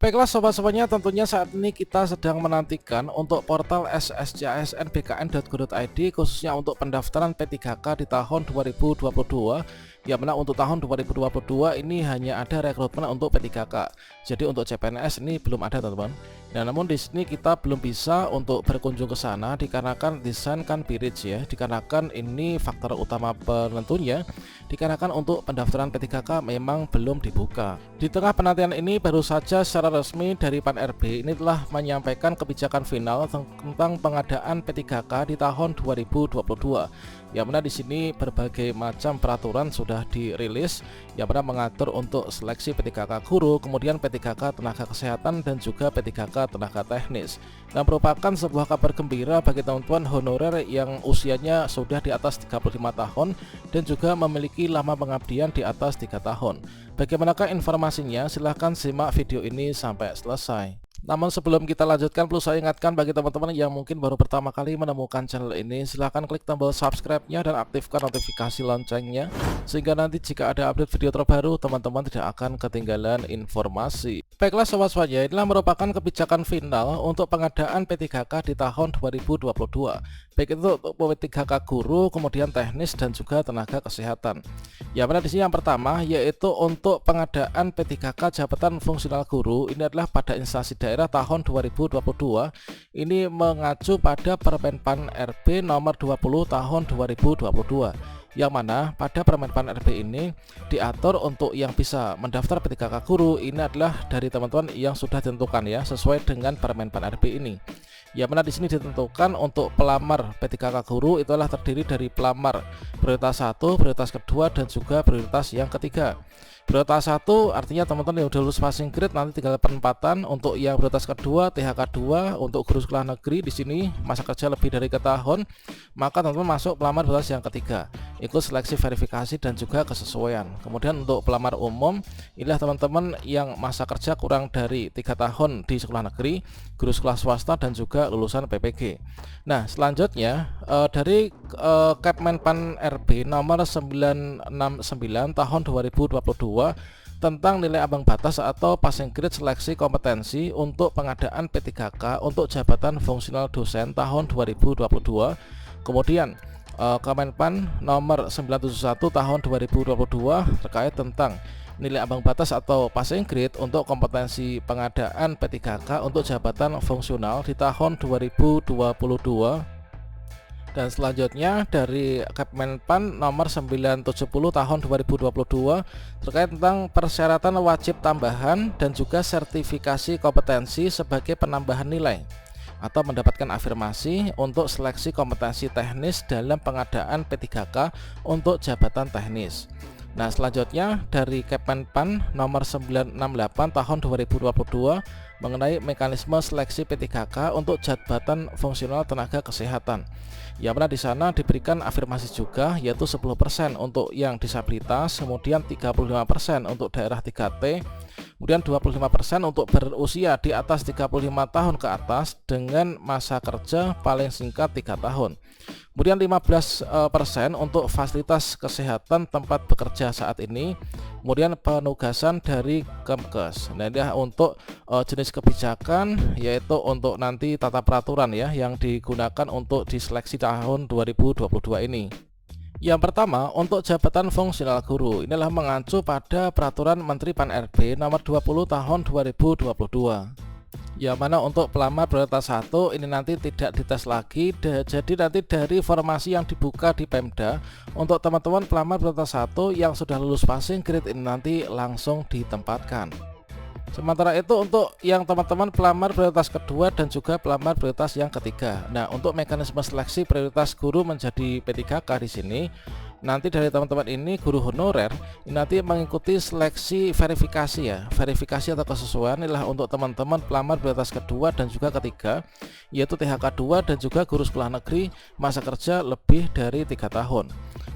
Baiklah sobat-sobatnya, tentunya saat ini kita sedang menantikan untuk portal sscsnbkn.go.id khususnya untuk pendaftaran P3K di tahun 2022, yang mana untuk tahun 2022 ini hanya ada rekrutmen untuk P3K. Jadi untuk CPNS ini belum ada, teman-teman. Nah, namun di sini kita belum bisa untuk berkunjung ke sana dikarenakan desain kan bridge ya, dikarenakan ini faktor utama penentunya, dikarenakan untuk pendaftaran P3K memang belum dibuka. Di tengah penantian ini baru saja secara resmi dari Pan-RB ini telah menyampaikan kebijakan final tentang pengadaan P3K di tahun 2022. Yang mana di sini berbagai macam peraturan sudah dirilis yang mana mengatur untuk seleksi P3K guru, kemudian P3K tenaga kesehatan dan juga P3K tenaga teknis. Dan merupakan sebuah kabar gembira bagi teman-teman honorer yang usianya sudah di atas 35 tahun dan juga memiliki lama pengabdian di atas 3 tahun. Bagaimanakah informasinya? Silahkan simak video ini sampai selesai. Namun sebelum kita lanjutkan, perlu saya ingatkan bagi teman-teman yang mungkin baru pertama kali menemukan channel ini, silahkan klik tombol subscribe-nya dan aktifkan notifikasi loncengnya, sehingga nanti jika ada update video terbaru, teman-teman tidak akan ketinggalan informasi. Baiklah sobat-sobatnya, inilah merupakan kebijakan final untuk pengadaan P3K di tahun 2022, baik itu untuk P3K guru, kemudian teknis dan juga tenaga kesehatan. Yang mana di sini yang pertama yaitu untuk pengadaan P3K jabatan fungsional guru, ini adalah pada instansi daerah tahun 2022. Ini mengacu pada Permen Pan-RB nomor 20 tahun 2022. Yang mana pada Permen Pan-RB ini diatur untuk yang bisa mendaftar P3K guru ini adalah dari teman-teman yang sudah ditentukan ya, sesuai dengan Permen Pan-RB ini. Yang mana di sini ditentukan untuk pelamar P3K guru itu adalah terdiri dari pelamar prioritas 1, prioritas kedua dan juga prioritas yang ketiga. Prioritas 1 artinya teman-teman yang udah lulus passing grade nanti tinggal penempatan. Untuk yang prioritas kedua THK 2 untuk guru sekolah negeri, di sini masa kerja lebih dari 3 tahun, maka teman-teman masuk pelamar prioritas yang ketiga. Ikut seleksi verifikasi dan juga kesesuaian. Kemudian untuk pelamar umum, inilah teman-teman yang masa kerja kurang dari 3 tahun di sekolah negeri, guru sekolah swasta dan juga lulusan PPG. Nah, selanjutnya dari Kepmen Pan-RB nomor 969 tahun 2022 tentang nilai ambang batas atau passing grade seleksi kompetensi untuk pengadaan P3K untuk jabatan fungsional dosen tahun 2022. Kemudian Kemenpan nomor 971 tahun 2022 terkait tentang nilai ambang batas atau passing grade untuk kompetensi pengadaan P3K untuk jabatan fungsional di tahun 2022. Dan selanjutnya dari Kemenpan nomor 970 tahun 2022 terkait tentang persyaratan wajib tambahan dan juga sertifikasi kompetensi sebagai penambahan nilai atau mendapatkan afirmasi untuk seleksi kompetensi teknis dalam pengadaan P3K untuk jabatan teknis. Nah, selanjutnya dari Kemenpan nomor 968 tahun 2022 mengenai mekanisme seleksi P3K untuk jabatan fungsional tenaga kesehatan. Yang mana di sana diberikan afirmasi juga yaitu 10% untuk yang disabilitas, kemudian 35% untuk daerah 3T, kemudian 25% untuk berusia di atas 35 tahun ke atas dengan masa kerja paling singkat 3 tahun. Kemudian 15% untuk fasilitas kesehatan tempat bekerja saat ini. Kemudian penugasan dari Kemkes. Nah, ini untuk jenis kebijakan yaitu untuk nanti tata peraturan ya yang digunakan untuk diseleksi tahun 2022 ini. Yang pertama untuk jabatan fungsional guru, inilah mengacu pada peraturan Menteri Pan-RB nomor 20 tahun 2022. Yang mana untuk pelamar prioritas 1 ini nanti tidak dites lagi, jadi nanti dari formasi yang dibuka di Pemda untuk teman-teman pelamar prioritas 1 yang sudah lulus passing grade ini nanti langsung ditempatkan. Sementara itu untuk yang teman-teman pelamar prioritas kedua dan juga pelamar prioritas yang ketiga. Nah, untuk mekanisme seleksi prioritas guru menjadi P3K di sini nanti dari teman-teman ini guru honorer ini nanti mengikuti seleksi verifikasi ya, verifikasi atau kesesuaian inilah untuk teman-teman pelamar prioritas kedua dan juga ketiga yaitu THK 2 dan juga guru sekolah negeri masa kerja lebih dari 3 tahun.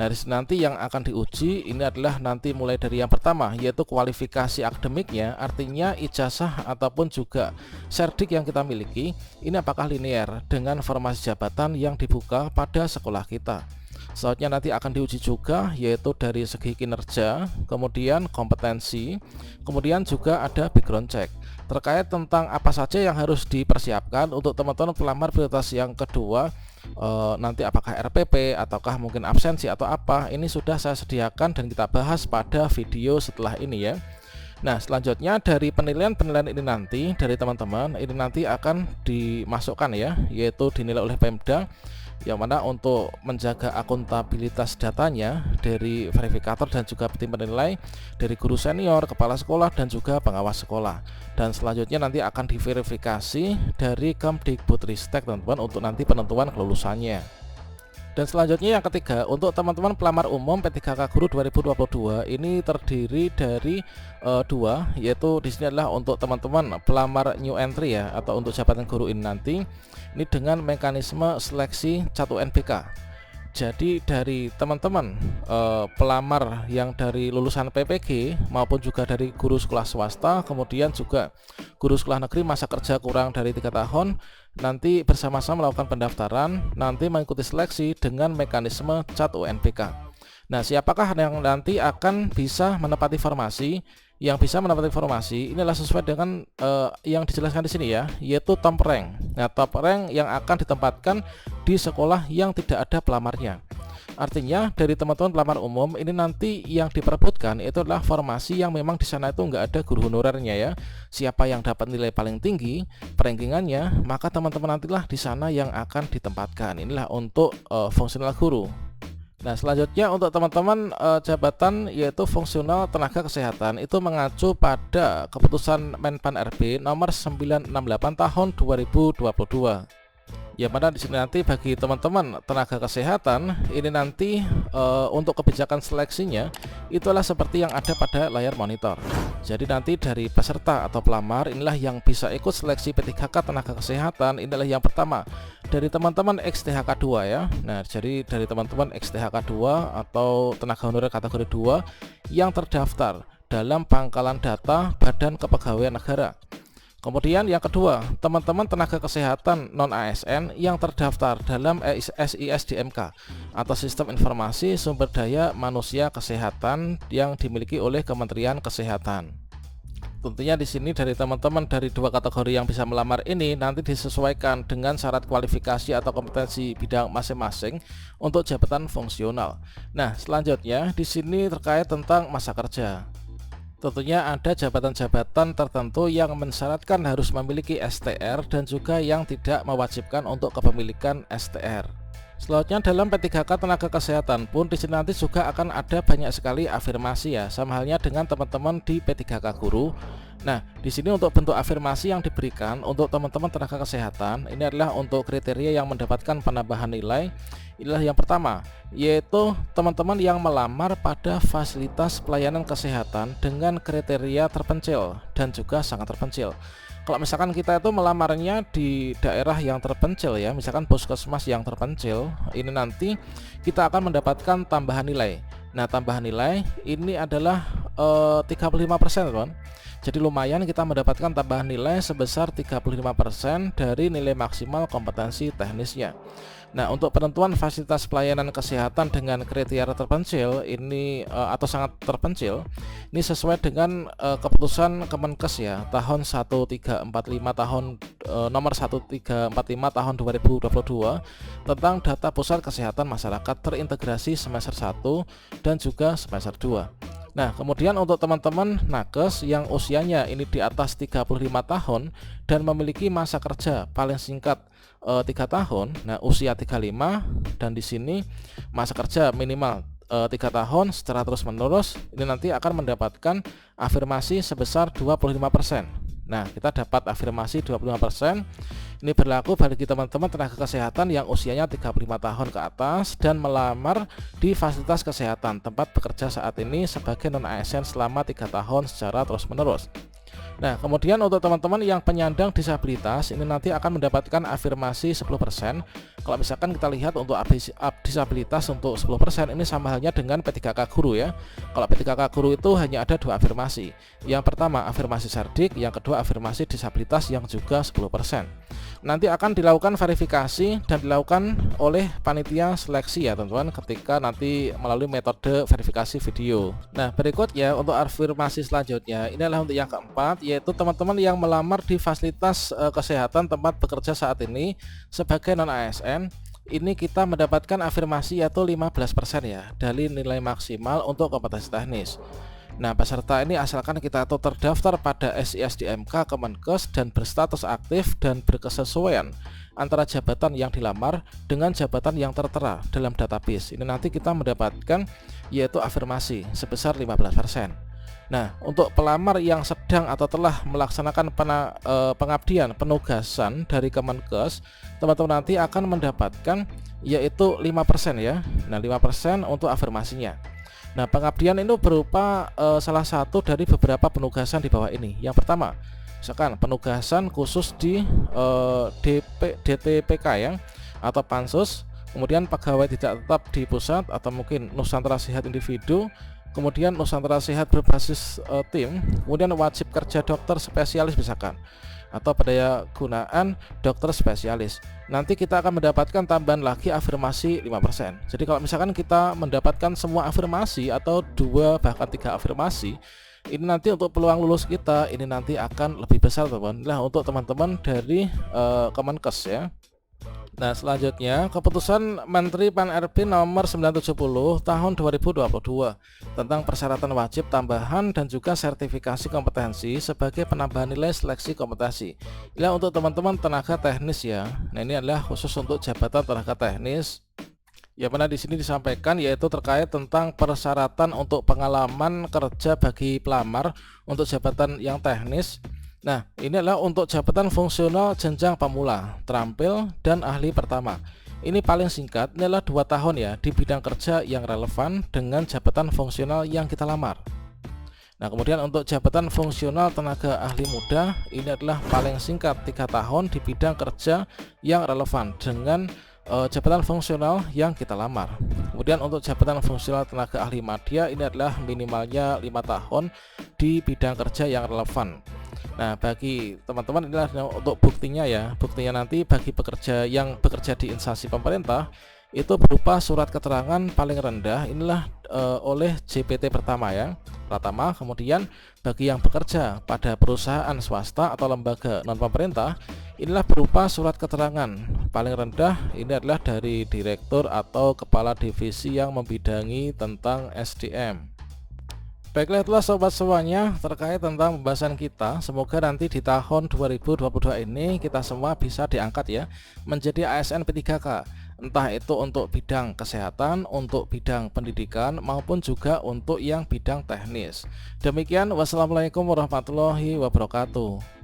Nah, nanti yang akan diuji ini adalah nanti mulai dari yang pertama yaitu kualifikasi akademiknya, artinya ijazah ataupun juga serdik yang kita miliki ini apakah linear dengan formasi jabatan yang dibuka pada sekolah kita. Selanjutnya nanti akan diuji juga yaitu dari segi kinerja, kemudian kompetensi, kemudian juga ada background check. terkait tentang apa saja yang harus dipersiapkan untuk teman-teman pelamar prioritas yang kedua. Nanti apakah RPP ataukah mungkin absensi atau apa, ini sudah saya sediakan dan kita bahas pada video setelah ini ya. Nah, selanjutnya dari penilaian ini nanti dari teman-teman ini nanti akan dimasukkan ya, yaitu dinilai oleh Pemda, yang mana untuk menjaga akuntabilitas datanya dari verifikator dan juga tim penilai dari guru senior, kepala sekolah dan juga pengawas sekolah. Dan selanjutnya nanti akan diverifikasi dari Kemdikbudristek teman-teman untuk nanti penentuan kelulusannya. Dan selanjutnya yang ketiga, untuk teman-teman pelamar umum P3K Guru 2022 ini terdiri dari dua, yaitu di sini adalah untuk teman-teman pelamar new entry ya, atau untuk jabatan guru ini nanti ini dengan mekanisme seleksi cat UNBK. Jadi dari teman-teman pelamar yang dari lulusan PPG maupun juga dari guru sekolah swasta, kemudian juga guru sekolah negeri masa kerja kurang dari 3 tahun, nanti bersama-sama melakukan pendaftaran, nanti mengikuti seleksi dengan mekanisme cat UNBK. Nah, siapakah yang nanti akan bisa menepati formasi? Yang bisa mendapat informasi inilah sesuai dengan yang dijelaskan di sini ya, yaitu top rank. Nah, top rank yang akan ditempatkan di sekolah yang tidak ada pelamarnya. Artinya dari teman-teman pelamar umum ini nanti yang diperebutkan itu adalah formasi yang memang di sana itu nggak ada guru honorernya ya. Siapa yang dapat nilai paling tinggi perankingannya, maka teman-teman nantilah di sana yang akan ditempatkan. Inilah untuk fungsional guru. Nah, selanjutnya untuk teman-teman jabatan yaitu fungsional tenaga kesehatan itu mengacu pada keputusan Menpan RB nomor 968 tahun 2022. Ya, mana di sini nanti bagi teman-teman tenaga kesehatan ini nanti untuk kebijakan seleksinya itulah seperti yang ada pada layar monitor. Jadi nanti dari peserta atau pelamar inilah yang bisa ikut seleksi P3K tenaga kesehatan. Inilah yang pertama dari teman-teman XTHK 2 ya. Nah, jadi dari teman-teman XTHK 2 atau tenaga honorer kategori 2 yang terdaftar dalam pangkalan data Badan Kepegawaian Negara. Kemudian yang kedua, teman-teman tenaga kesehatan non-ASN yang terdaftar dalam SISDMK atau Sistem Informasi Sumber Daya Manusia Kesehatan yang dimiliki oleh Kementerian Kesehatan. Tentunya di sini dari teman-teman dari dua kategori yang bisa melamar ini nanti disesuaikan dengan syarat kualifikasi atau kompetensi bidang masing-masing untuk jabatan fungsional. Nah, selanjutnya di sini terkait tentang masa kerja. Tentunya ada jabatan-jabatan tertentu yang mensyaratkan harus memiliki STR dan juga yang tidak mewajibkan untuk kepemilikan STR. Selanjutnya dalam P3K tenaga kesehatan pun di sini nanti juga akan ada banyak sekali afirmasi ya, sama halnya dengan teman-teman di P3K guru. Nah, di sini untuk bentuk afirmasi yang diberikan untuk teman-teman tenaga kesehatan ini adalah untuk kriteria yang mendapatkan penambahan nilai. Inilah yang pertama, yaitu teman-teman yang melamar pada fasilitas pelayanan kesehatan dengan kriteria terpencil dan juga sangat terpencil. Kalau misalkan kita itu melamarnya di daerah yang terpencil ya, misalkan puskesmas yang terpencil, ini nanti kita akan mendapatkan tambahan nilai. Nah, tambahan nilai ini adalah 35%, teman. Jadi lumayan kita mendapatkan tambahan nilai sebesar 35% dari nilai maksimal kompetensi teknisnya. Nah, untuk penentuan fasilitas pelayanan kesehatan dengan kriteria terpencil ini atau sangat terpencil, ini sesuai dengan keputusan Kemenkes ya tahun 1345 tahun nomor 1345 tahun 2022 tentang data pusat kesehatan masyarakat terintegrasi semester 1 dan juga semester 2. Nah, kemudian untuk teman-teman nakes yang usianya ini di atas 35 tahun dan memiliki masa kerja paling singkat 3 tahun, nah usia 35 dan di sini masa kerja minimal 3 tahun secara terus menerus, ini nanti akan mendapatkan afirmasi sebesar 25%. Nah, kita dapat afirmasi 25%. Ini berlaku bagi teman-teman tenaga kesehatan yang usianya 35 tahun ke atas dan melamar di fasilitas kesehatan tempat bekerja saat ini sebagai non-ASN selama 3 tahun secara terus-menerus. Nah, kemudian untuk teman-teman yang penyandang disabilitas ini nanti akan mendapatkan afirmasi 10%. Kalau misalkan kita lihat untuk disabilitas untuk 10% ini sama halnya dengan P3K guru ya. Kalau P3K guru itu hanya ada 2 afirmasi. Yang pertama afirmasi cerdik, yang kedua afirmasi disabilitas yang juga 10%. Nanti akan dilakukan verifikasi dan dilakukan oleh panitia seleksi ya teman-teman ketika nanti melalui metode verifikasi video. Nah, berikutnya untuk afirmasi selanjutnya ini adalah untuk yang keempat, yaitu teman-teman yang melamar di fasilitas kesehatan tempat bekerja saat ini sebagai non ASN. Ini kita mendapatkan afirmasi yaitu 15% ya dari nilai maksimal untuk kompetensi teknis. Nah, peserta ini asalkan kita itu terdaftar pada SISDMK Kemenkes dan berstatus aktif dan berkesesuaian antara jabatan yang dilamar dengan jabatan yang tertera dalam database. Ini nanti kita mendapatkan yaitu afirmasi sebesar 15%. Nah, untuk pelamar yang sedang atau telah melaksanakan pengabdian penugasan dari Kemenkes, teman-teman nanti akan mendapatkan yaitu 5% ya. Nah, 5% untuk afirmasinya. Nah, pengabdian itu berupa salah satu dari beberapa penugasan di bawah ini. Yang pertama, misalkan penugasan khusus di DTPK ya, atau Pansus, kemudian pegawai tidak tetap di pusat atau mungkin Nusantara Sehat Individu, kemudian Nusantara Sehat berbasis tim, kemudian wajib kerja dokter spesialis misalkan, atau pendaya gunaan dokter spesialis. Nanti kita akan mendapatkan tambahan lagi afirmasi 5%. Jadi kalau misalkan kita mendapatkan semua afirmasi atau 2 bahkan 3 afirmasi, ini nanti untuk peluang lulus kita ini nanti akan lebih besar teman-teman. Nah, untuk teman-teman dari Kemenkes ya. Nah, selanjutnya keputusan Menteri Pan-RB nomor 970 tahun 2022 tentang persyaratan wajib tambahan dan juga sertifikasi kompetensi sebagai penambahan nilai seleksi kompetensi. Ini untuk teman-teman tenaga teknis ya. Nah, ini adalah khusus untuk jabatan tenaga teknis. Ya, mana di sini disampaikan yaitu terkait tentang persyaratan untuk pengalaman kerja bagi pelamar untuk jabatan yang teknis. Nah, ini adalah untuk jabatan fungsional jenjang pemula, terampil, dan ahli pertama. Ini paling singkat, ini adalah 2 tahun ya di bidang kerja yang relevan dengan jabatan fungsional yang kita lamar. Nah, kemudian untuk jabatan fungsional tenaga ahli muda, ini adalah paling singkat 3 tahun di bidang kerja yang relevan dengan jabatan fungsional yang kita lamar. Kemudian untuk jabatan fungsional tenaga ahli madya, ini adalah minimalnya 5 tahun di bidang kerja yang relevan. Nah, bagi teman-teman inilah untuk buktinya ya. Buktinya nanti bagi pekerja yang bekerja di instansi pemerintah itu berupa surat keterangan paling rendah inilah oleh JPT pertama ya, Pratama. Kemudian bagi yang bekerja pada perusahaan swasta atau lembaga non pemerintah inilah berupa surat keterangan paling rendah ini adalah dari direktur atau kepala divisi yang membidangi tentang SDM. Baiklah, itulah sobat semuanya terkait tentang pembahasan kita. Semoga nanti di tahun 2022 ini kita semua bisa diangkat ya menjadi ASN P3K, entah itu untuk bidang kesehatan, untuk bidang pendidikan, maupun juga untuk yang bidang teknis. Demikian, wassalamualaikum warahmatullahi wabarakatuh.